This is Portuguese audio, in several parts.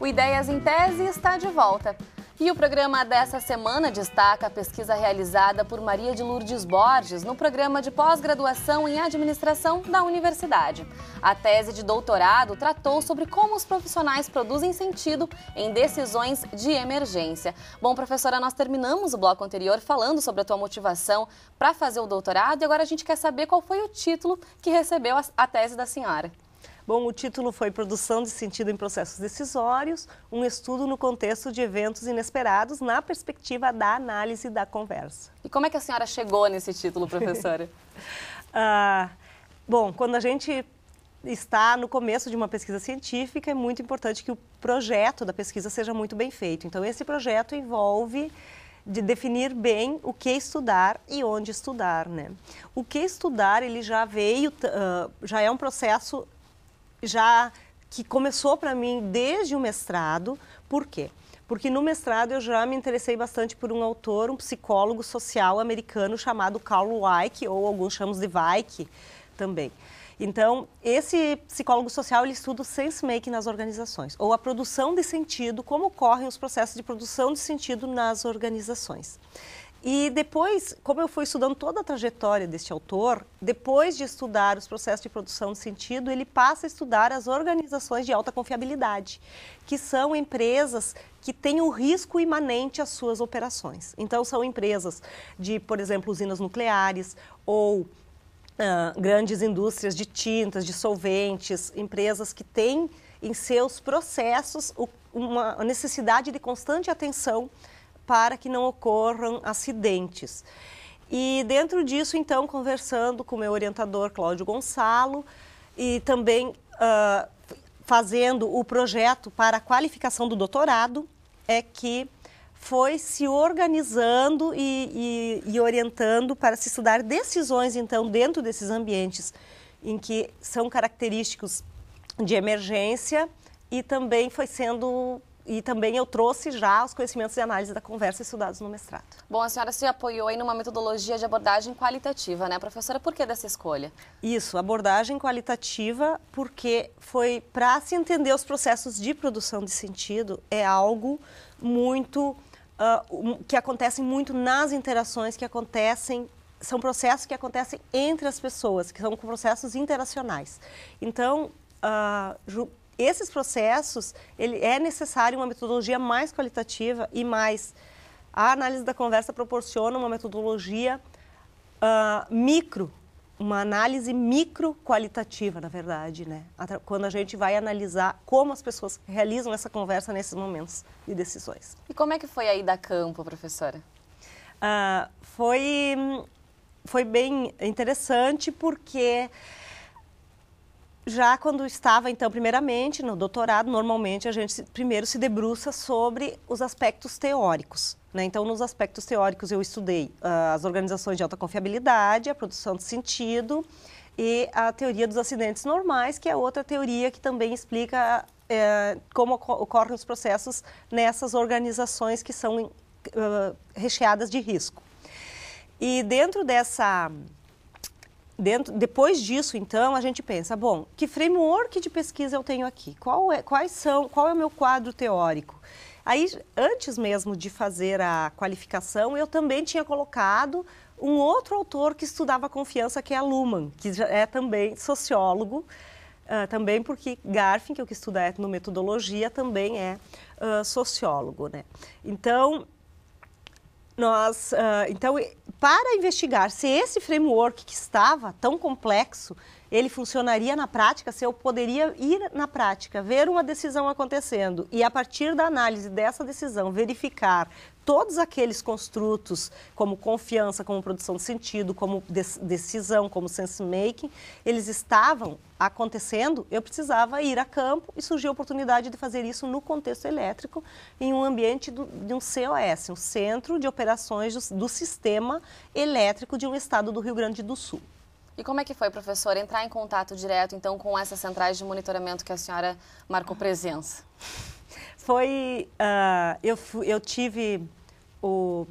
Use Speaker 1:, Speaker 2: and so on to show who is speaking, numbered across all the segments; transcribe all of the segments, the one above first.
Speaker 1: O Ideias em Tese está de volta. E o programa dessa semana destaca a pesquisa realizada por Maria de Lourdes Borges no programa de pós-graduação em administração da universidade. A tese de doutorado tratou sobre como os profissionais produzem sentido em decisões de emergência. Bom, professora, nós terminamos o bloco anterior falando sobre a tua motivação para fazer o doutorado e agora a gente quer saber qual foi o título que recebeu a tese da senhora.
Speaker 2: Bom, o título foi Produção de Sentido em Processos Decisórios, um estudo no contexto de eventos inesperados na perspectiva da análise da conversa.
Speaker 1: E como é que a senhora chegou nesse título, professora?
Speaker 2: Bom, quando a gente está no começo de uma pesquisa científica, é muito importante que o projeto da pesquisa seja muito bem feito. Então, esse projeto envolve de definir bem o que estudar e onde estudar, né? O que estudar, ele já veio, já é um processo que começou para mim desde o mestrado. Por quê? Porque no mestrado eu já me interessei bastante por um autor, um psicólogo social americano chamado Carl Weick, ou alguns chamam de Weick também. Então, esse psicólogo social, ele estuda o sense-making nas organizações, ou a produção de sentido, como ocorrem os processos de produção de sentido nas organizações. E depois, como eu fui estudando toda a trajetória deste autor, depois de estudar os processos de produção de sentido, ele passa a estudar as organizações de alta confiabilidade, que são empresas que têm o risco imanente às suas operações. Então, são empresas de, por exemplo, usinas nucleares ou grandes indústrias de tintas, de solventes, empresas que têm em seus processos uma necessidade de constante atenção para que não ocorram acidentes. E dentro disso, então, conversando com o meu orientador, Cláudio Gonçalo, e também fazendo o projeto para a qualificação do doutorado, é que foi se organizando e orientando para se estudar decisões, então, dentro desses ambientes em que são característicos de emergência e também eu trouxe já os conhecimentos de análise da conversa estudados no mestrado.
Speaker 1: Bom, a senhora se apoiou aí numa metodologia de abordagem qualitativa, né, professora? Por que dessa escolha?
Speaker 2: Isso, abordagem qualitativa, porque foi para se entender os processos de produção de sentido, é algo muito que acontece muito nas interações que acontecem, são processos que acontecem entre as pessoas, que são processos interacionais. Então, esses processos, é necessário uma metodologia mais qualitativa e mais. A análise da conversa proporciona uma metodologia uma análise micro-qualitativa, na verdade, né? Quando a gente vai analisar como as pessoas realizam essa conversa nesses momentos de decisões.
Speaker 1: E como é que foi a ida a campo, professora?
Speaker 2: Foi bem interessante porque já quando estava, então, primeiramente, no doutorado, normalmente a gente primeiro se debruça sobre os aspectos teóricos, né? Então, nos aspectos teóricos eu estudei as organizações de alta confiabilidade, a produção de sentido e a teoria dos acidentes normais, que é outra teoria que também explica como ocorrem os processos nessas organizações que são recheadas de risco. E depois disso, então, a gente pensa, bom, que framework de pesquisa eu tenho aqui? Qual é o meu quadro teórico? Aí, antes mesmo de fazer a qualificação, eu também tinha colocado um outro autor que estudava a confiança, que é a Luhmann, que já é também sociólogo, também porque Garfinkel, que estuda etnometodologia, também é sociólogo, né? Então, para investigar se esse framework que estava tão complexo, ele funcionaria na prática, se eu poderia ir na prática, ver uma decisão acontecendo e a partir da análise dessa decisão verificar todos aqueles construtos, como confiança, como produção de sentido, como decisão, como sense-making, eles estavam acontecendo, eu precisava ir a campo e surgiu a oportunidade de fazer isso no contexto elétrico, em um ambiente de um COS, um Centro de Operações do Sistema Elétrico de um estado do Rio Grande do Sul.
Speaker 1: E como é que foi, professora, entrar em contato direto, então, com essas centrais de monitoramento que a senhora marcou presença?
Speaker 2: Eu tive o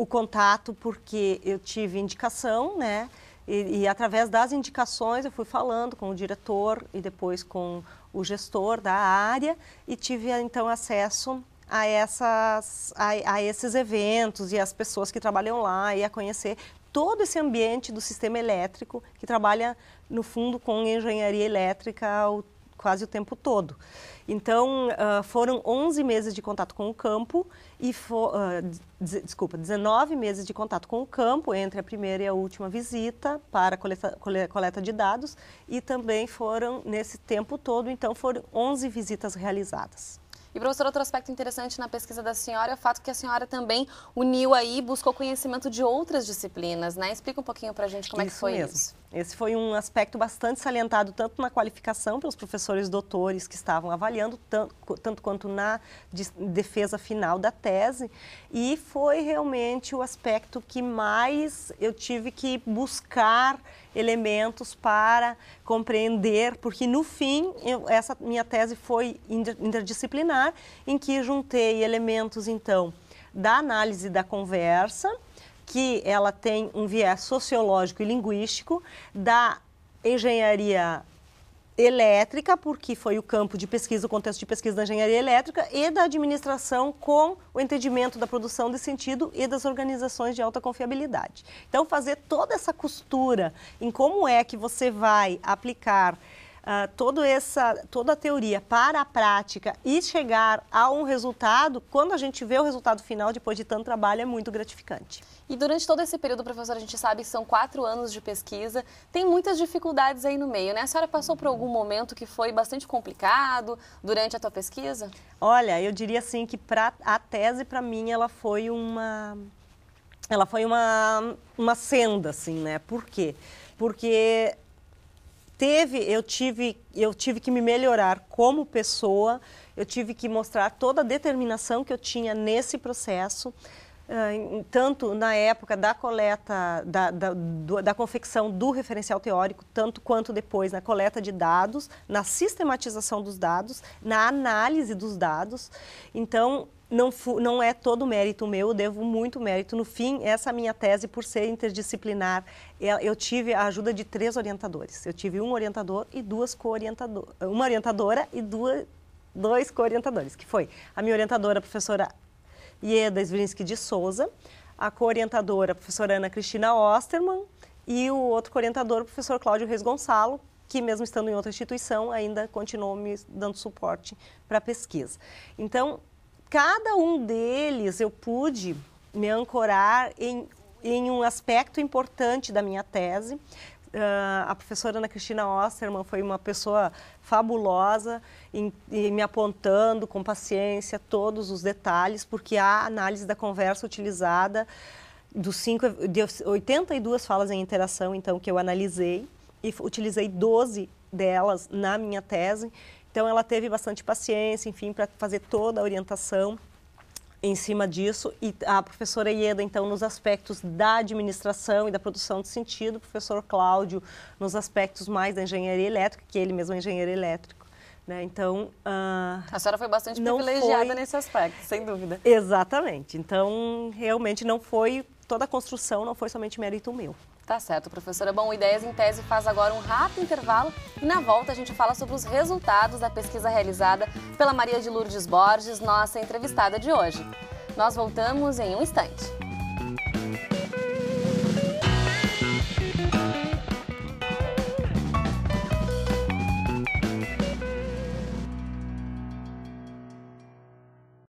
Speaker 2: contato porque eu tive indicação, né? E através das indicações eu fui falando com o diretor e depois com o gestor da área e tive então acesso a esses eventos e as pessoas que trabalham lá e a conhecer todo esse ambiente do sistema elétrico que trabalha, no fundo, com engenharia elétrica quase o tempo todo. Então, foram 11 meses de contato com o campo e 19 meses de contato com o campo entre a primeira e a última visita para a coleta de dados e também foram, nesse tempo todo, então foram 11 visitas realizadas.
Speaker 1: E, professor, outro aspecto interessante na pesquisa da senhora é o fato que a senhora também uniu aí, buscou conhecimento de outras disciplinas, né? Explica um pouquinho pra gente como é que foi isso.
Speaker 2: Esse foi um aspecto bastante salientado, tanto na qualificação pelos professores doutores que estavam avaliando, tanto quanto na defesa final da tese, e foi realmente o aspecto que mais eu tive que buscar elementos para compreender, porque no fim, essa minha tese foi interdisciplinar, em que juntei elementos, então, da análise da conversa, que ela tem um viés sociológico e linguístico, da engenharia elétrica, porque foi o campo de pesquisa, o contexto de pesquisa da engenharia elétrica, e da administração com o entendimento da produção de sentido e das organizações de alta confiabilidade. Então, fazer toda essa costura em como é que você vai aplicar toda a teoria para a prática e chegar a um resultado, quando a gente vê o resultado final, depois de tanto trabalho, é muito gratificante.
Speaker 1: E durante todo esse período, professora, a gente sabe que são 4 anos de pesquisa, tem muitas dificuldades aí no meio, né? A senhora passou por algum momento que foi bastante complicado durante a tua pesquisa?
Speaker 2: Olha, eu diria assim que a tese, para mim, ela foi uma senda, assim, né? Por quê? Porque eu tive que me melhorar como pessoa, eu tive que mostrar toda a determinação que eu tinha nesse processo, tanto na época da coleta, da confecção do referencial teórico, tanto quanto depois na coleta de dados, na sistematização dos dados, na análise dos dados. Então, não é todo mérito meu, eu devo muito mérito. No fim, essa minha tese, por ser interdisciplinar, eu tive a ajuda de 3 orientadores. Eu tive um orientador e 2 co-orientadoras, uma orientadora e 2 co-orientadores, que foi a minha orientadora, a professora Ieda Svrinsky de Souza, a co-orientadora, a professora Ana Cristina Osterman, e o outro co-orientador, o professor Cláudio Reis Gonçalo, que mesmo estando em outra instituição, ainda continuou me dando suporte para a pesquisa. Então, cada um deles eu pude me ancorar em um aspecto importante da minha tese. A professora Ana Cristina Osterman foi uma pessoa fabulosa em me apontando com paciência todos os detalhes, porque a análise da conversa utilizada, de 82 falas em interação, então, que eu analisei, e utilizei 12 delas na minha tese. Então, ela teve bastante paciência, enfim, para fazer toda a orientação em cima disso. E a professora Ieda, então, nos aspectos da administração e da produção de sentido, o professor Cláudio nos aspectos mais da engenharia elétrica, que ele mesmo é engenheiro elétrico, né? Então,
Speaker 1: a senhora foi bastante privilegiada nesse aspecto, sem dúvida.
Speaker 2: Exatamente. Então, realmente não foi, toda a construção não foi somente mérito meu.
Speaker 1: Tá certo, professora. Bom, Ideias em Tese faz agora um rápido intervalo e na volta a gente fala sobre os resultados da pesquisa realizada pela Maria de Lourdes Borges, nossa entrevistada de hoje. Nós voltamos em um instante.